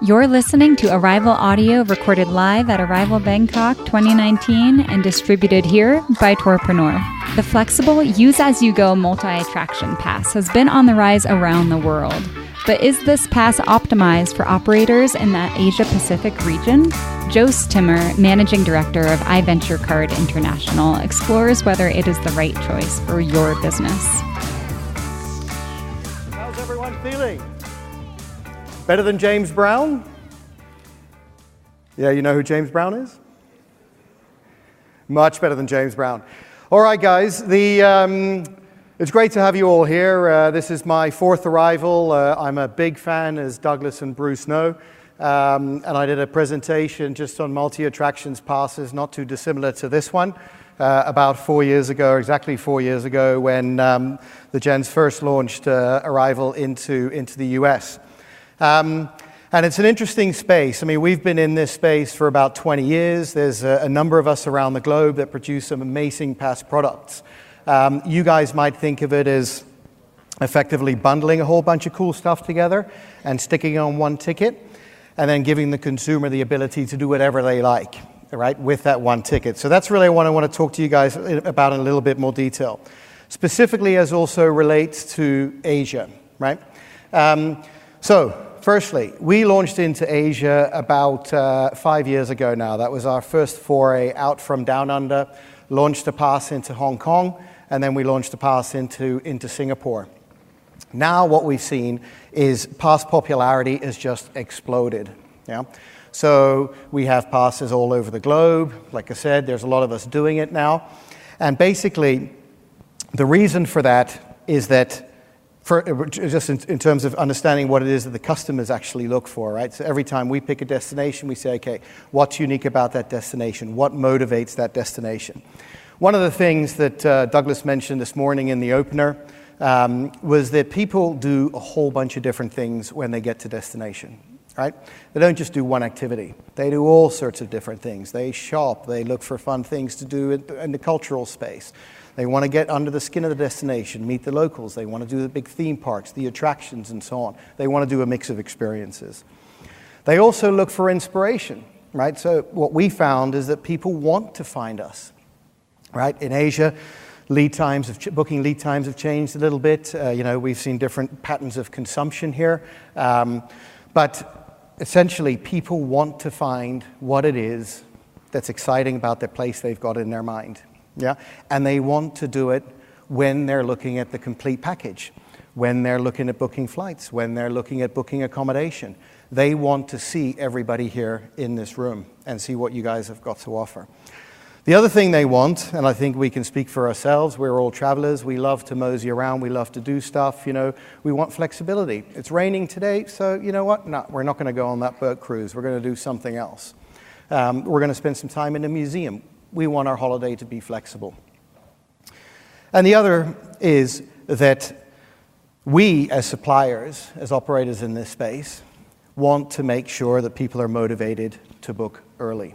You're listening to Arival audio recorded live at Arival Bangkok 2019 and distributed here by Tourpreneur. The flexible use-as-you-go multi-attraction pass has been on the rise around the world. But is this pass optimized for operators in the Asia-Pacific region? Joe Stimmer, Managing Director of iVenture Card International, explores whether it is the right choice for your business. How's everyone feeling? Better than James Brown? Yeah, you know who James Brown is? Much better than James Brown. All right, guys, it's great to have you all here. This is my fourth Arival. I'm a big fan, as Douglas and Bruce know, and I did a presentation just on multi-attractions passes, not too dissimilar to this one, about 4 years ago, exactly 4 years ago, when the Gens first launched Arival into the US. And it's an interesting space. I mean, we've been in this space for about 20 years. There's a number of us around the globe that produce some amazing pass products. You guys might think of it as effectively bundling a whole bunch of cool stuff together and sticking on one ticket and then giving the consumer the ability to do whatever they like, right, with that one ticket. So that's really what I want to talk to you guys about in a little bit more detail, specifically as also relates to Asia, right? Firstly, we launched into Asia about 5 years ago now. That was our first foray out from down under, launched a pass into Hong Kong, and then we launched a pass into Singapore. Now what we've seen is pass popularity has just exploded. Yeah? So we have passes all over the globe. Like I said, there's a lot of us doing it now. And basically, the reason for that is that just in terms of understanding what it is that the customers actually look for, right? So every time we pick a destination, we say, okay, what's unique about that destination? What motivates that destination? One of the things that Douglas mentioned this morning in the opener was that people do a whole bunch of different things when they get to destination, right? They don't just do one activity. They do all sorts of different things. They shop. They look for fun things to do in the cultural space. They want to get under the skin of the destination, meet the locals. They want to do the big theme parks, the attractions, and so on. They want to do a mix of experiences. They also look for inspiration, right? So what we found is that people want to find us, right? In Asia, booking lead times have changed a little bit. We've seen different patterns of consumption here. But essentially, people want to find what it is that's exciting about the place they've got in their mind. Yeah, and they want to do it when they're looking at the complete package, when they're looking at booking flights, when they're looking at booking accommodation. They want to see everybody here in this room and see what you guys have got to offer. The other thing they want, and I think we can speak for ourselves, we're all travelers, we love to mosey around, we love to do stuff, we want flexibility. It's raining today, so you know what? No, we're not going to go on that boat cruise. We're going to do something else. We're going to spend some time in a museum. We want our holiday to be flexible. And the other is that we, as suppliers, as operators in this space, want to make sure that people are motivated to book early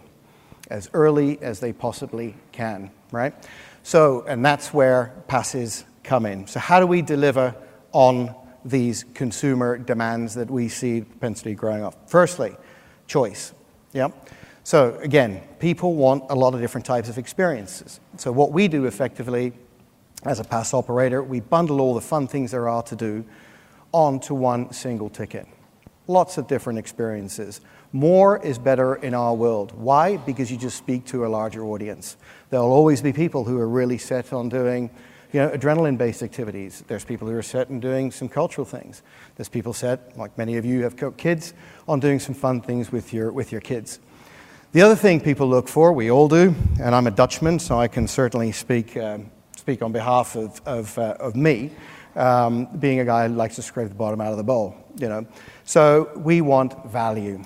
as they possibly can, right? So, and that's where passes come in. So how do we deliver on these consumer demands that we see propensity growing up? Firstly, choice, yeah? So again, people want a lot of different types of experiences. So what we do effectively as a pass operator, we bundle all the fun things there are to do onto one single ticket. Lots of different experiences. More is better in our world. Why? Because you just speak to a larger audience. There'll always be people who are really set on doing adrenaline-based activities. There's people who are set on doing some cultural things. There's people set, like many of you have kids, on doing some fun things with your kids. The other thing people look for, we all do, and I'm a Dutchman, so I can certainly speak on behalf of me, being a guy who likes to scrape the bottom out of the bowl, So we want value.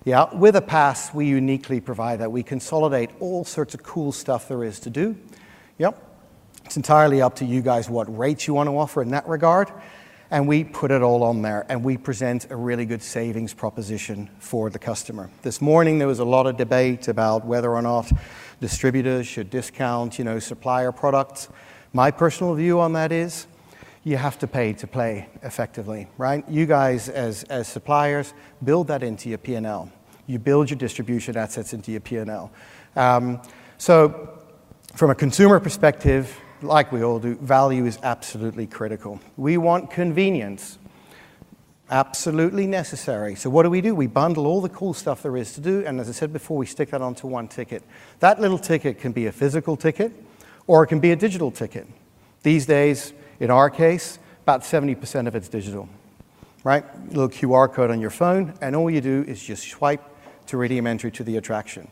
Yeah, with a pass, we uniquely provide that. We consolidate all sorts of cool stuff there is to do. Yep, it's entirely up to you guys what rates you want to offer in that regard. And we put it all on there, and we present a really good savings proposition for the customer. This morning, there was a lot of debate about whether or not distributors should discount, supplier products. My personal view on that is, you have to pay to play effectively, right? You guys, as suppliers, build that into your P&L. You build your distribution assets into your P&L. So from a consumer perspective, like we all do, value is absolutely critical. We want convenience. Absolutely necessary. So what do? We bundle all the cool stuff there is to do, and as I said before, we stick that onto one ticket. That little ticket can be a physical ticket, or it can be a digital ticket. These days, in our case, about 70% of it's digital, right? Little QR code on your phone, and all you do is just swipe to redeem entry to the attraction.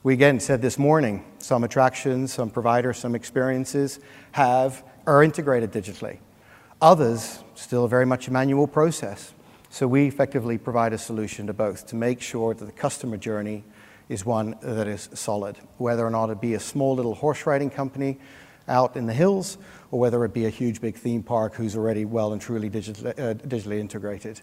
We again said this morning, some attractions, some providers, some experiences are integrated digitally. Others, still very much a manual process. So we effectively provide a solution to both to make sure that the customer journey is one that is solid, whether or not it be a small little horse riding company out in the hills, or whether it be a huge big theme park who's already well and truly digitally integrated.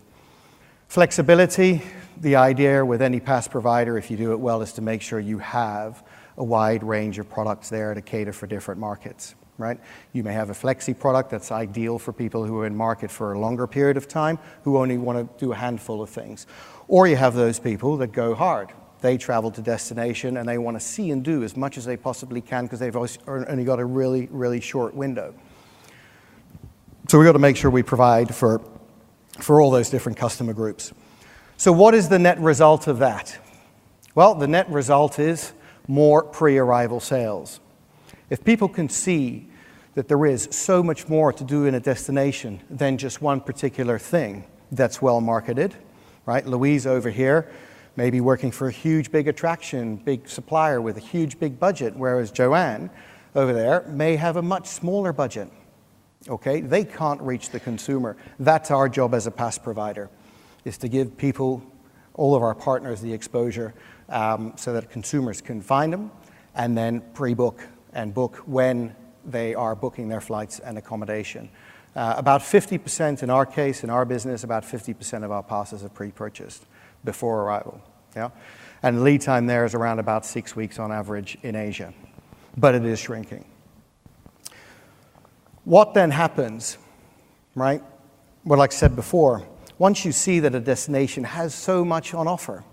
Flexibility, the idea with any pass provider, if you do it well, is to make sure you have a wide range of products there to cater for different markets. Right? You may have a flexi product that's ideal for people who are in market for a longer period of time, who only want to do a handful of things. Or you have those people that go hard. They travel to destination and they want to see and do as much as they possibly can because they've only got a really, really short window. So we've got to make sure we provide for all those different customer groups. So what is the net result of that? Well, the net result is more pre-arrival sales. If people can see that there is so much more to do in a destination than just one particular thing that's well marketed, right? Louise over here may be working for a huge big attraction, big supplier with a huge big budget, whereas Joanne over there may have a much smaller budget, okay? They can't reach the consumer. That's our job as a pass provider, is to give people, all of our partners, the exposure so that consumers can find them and then pre-book and book when they are booking their flights and accommodation. About 50% in our case, in our business, about 50% of our passes are pre-purchased before arrival. Yeah? And lead time there is around about 6 weeks on average in Asia. But it is shrinking. What then happens, right? Well, like I said before, once you see that a destination has so much on offer,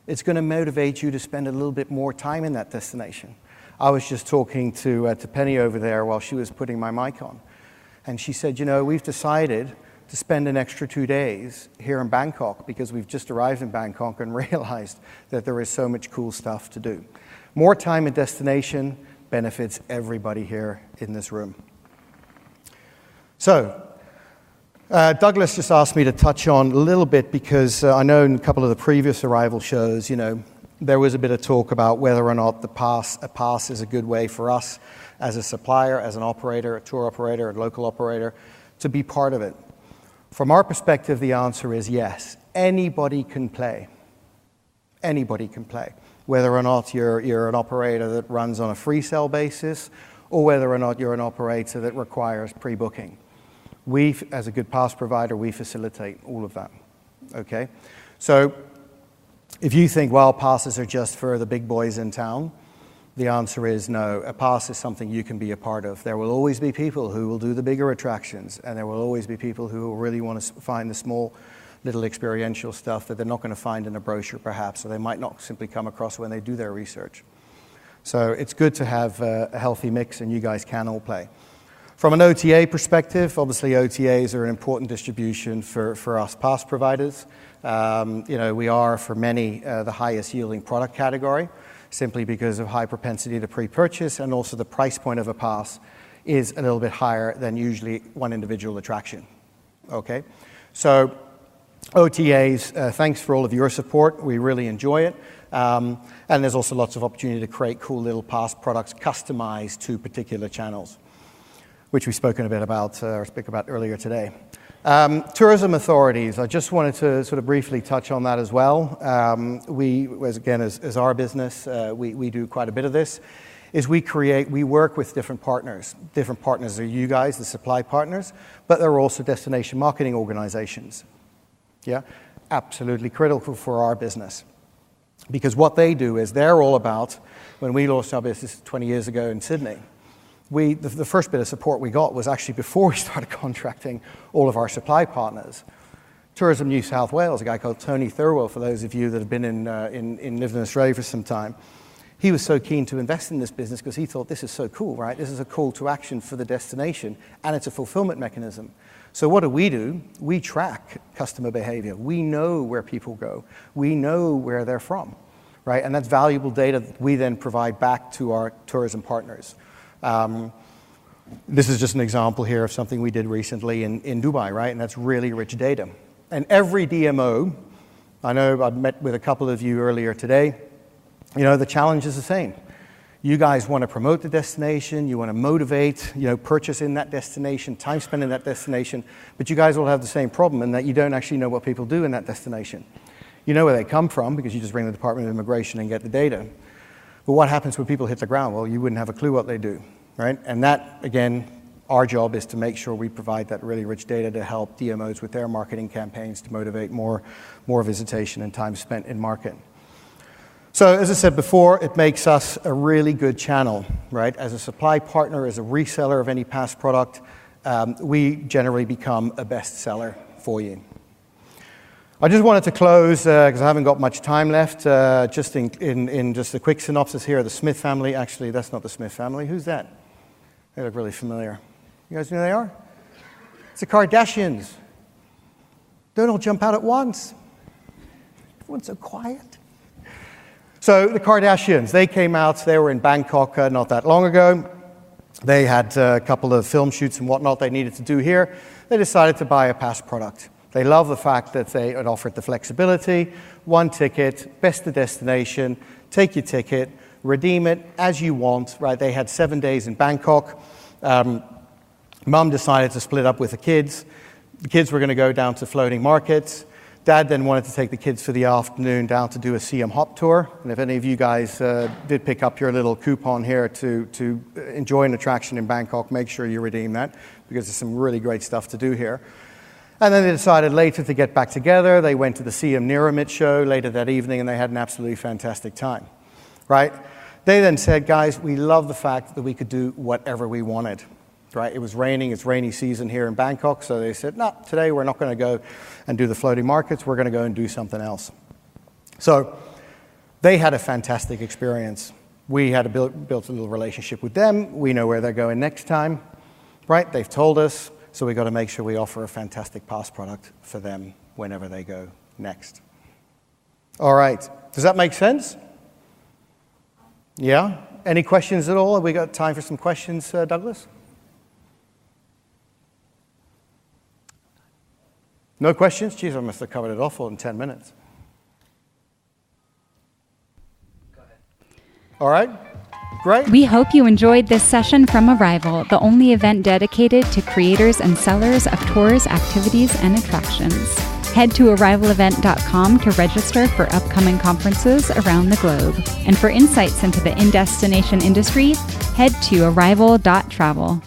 it's going to motivate you to spend a little bit more time in that destination. I was just talking to Penny over there while she was putting my mic on. And she said, we've decided to spend an extra 2 days here in Bangkok because we've just arrived in Bangkok and realized that there is so much cool stuff to do. More time in destination benefits everybody here in this room. So, Douglas just asked me to touch on a little bit because I know in a couple of the previous Arival shows, there was a bit of talk about whether or not a pass is a good way for us as a supplier, as an operator, a tour operator, a local operator, to be part of it. From our perspective, the answer is yes. Anybody can play. Anybody can play. Whether or not you're an operator that runs on a free sale basis, or whether or not you're an operator that requires pre-booking. We, as a good pass provider, we facilitate all of that. Okay? So, if you think, well, passes are just for the big boys in town, the answer is no. A pass is something you can be a part of. There will always be people who will do the bigger attractions, and there will always be people who will really want to find the small, little experiential stuff that they're not going to find in a brochure, perhaps, or they might not simply come across when they do their research. So it's good to have a healthy mix, and you guys can all play. From an OTA perspective, obviously OTAs are an important distribution for us pass providers. We are, for many, the highest yielding product category, simply because of high propensity to pre-purchase, and also the price point of a pass is a little bit higher than usually one individual attraction. Okay? So OTAs, thanks for all of your support. We really enjoy it. And there's also lots of opportunity to create cool little pass products customized to particular channels, which we've spoken a bit about, or spoke about earlier today. Tourism authorities, I just wanted to sort of briefly touch on that as well. We, as our business, we do quite a bit of this, is we work with different partners. Different partners are you guys, the supply partners, but there are also destination marketing organizations. Yeah, absolutely critical for our business. Because what they do is they're all about, when we launched our business 20 years ago in Sydney, the first bit of support we got was actually before we started contracting all of our supply partners. Tourism New South Wales, a guy called Tony Thurwell, for those of you that have been lived in Australia for some time, he was so keen to invest in this business because he thought this is so cool, right? This is a call to action for the destination, and it's a fulfillment mechanism. So what do? We track customer behavior. We know where people go. We know where they're from, right? And that's valuable data that we then provide back to our tourism partners. This is just an example here of something we did recently in Dubai, right? And that's really rich data. And every DMO, I know I met with a couple of you earlier today, the challenge is the same. You guys want to promote the destination, you want to motivate, purchase in that destination, time spent in that destination, but you guys all have the same problem in that you don't actually know what people do in that destination. You know where they come from because you just ring the Department of Immigration and get the data. But what happens when people hit the ground? Well, you wouldn't have a clue what they do, right? And that, again, our job is to make sure we provide that really rich data to help DMOs with their marketing campaigns to motivate more visitation and time spent in market. So as I said before, it makes us a really good channel, right? As a supply partner, as a reseller of any past product, we generally become a bestseller for you. I just wanted to close, because I haven't got much time left, just in just a quick synopsis here of the Smith family. Actually, that's not the Smith family. Who's that? They look really familiar. You guys know who they are? It's the Kardashians. Don't all jump out at once. Everyone's so quiet. So the Kardashians, they came out, they were in Bangkok not that long ago. They had a couple of film shoots and whatnot they needed to do here. They decided to buy a pass product. They love the fact that it offered the flexibility, one ticket, best the destination, take your ticket, redeem it as you want, right? They had 7 days in Bangkok. Mum decided to split up with the kids. The kids were going to go down to floating markets. Dad then wanted to take the kids for the afternoon down to do a CM Hop tour. And if any of you guys did pick up your little coupon here to enjoy an attraction in Bangkok, make sure you redeem that because there's some really great stuff to do here. And then they decided later to get back together. They went to the CM Niramit show later that evening and they had an absolutely fantastic time, right? They then said, guys, we love the fact that we could do whatever we wanted. Right? It was raining, it's rainy season here in Bangkok, so they said, no, today we're not going to go and do the floating markets, we're going to go and do something else. So they had a fantastic experience. We had built a little relationship with them, we know where they're going next time, right? They've told us, so we've got to make sure we offer a fantastic pass product for them whenever they go next. All right, does that make sense? Yeah? Any questions at all? Have we got time for some questions, Douglas? No questions? Geez, I must have covered it off all in 10 minutes. Go ahead. All right, great. We hope you enjoyed this session from Arival, the only event dedicated to creators and sellers of tours, activities, and attractions. Head to arivalevent.com to register for upcoming conferences around the globe. And for insights into the in-destination industry, head to arival.travel.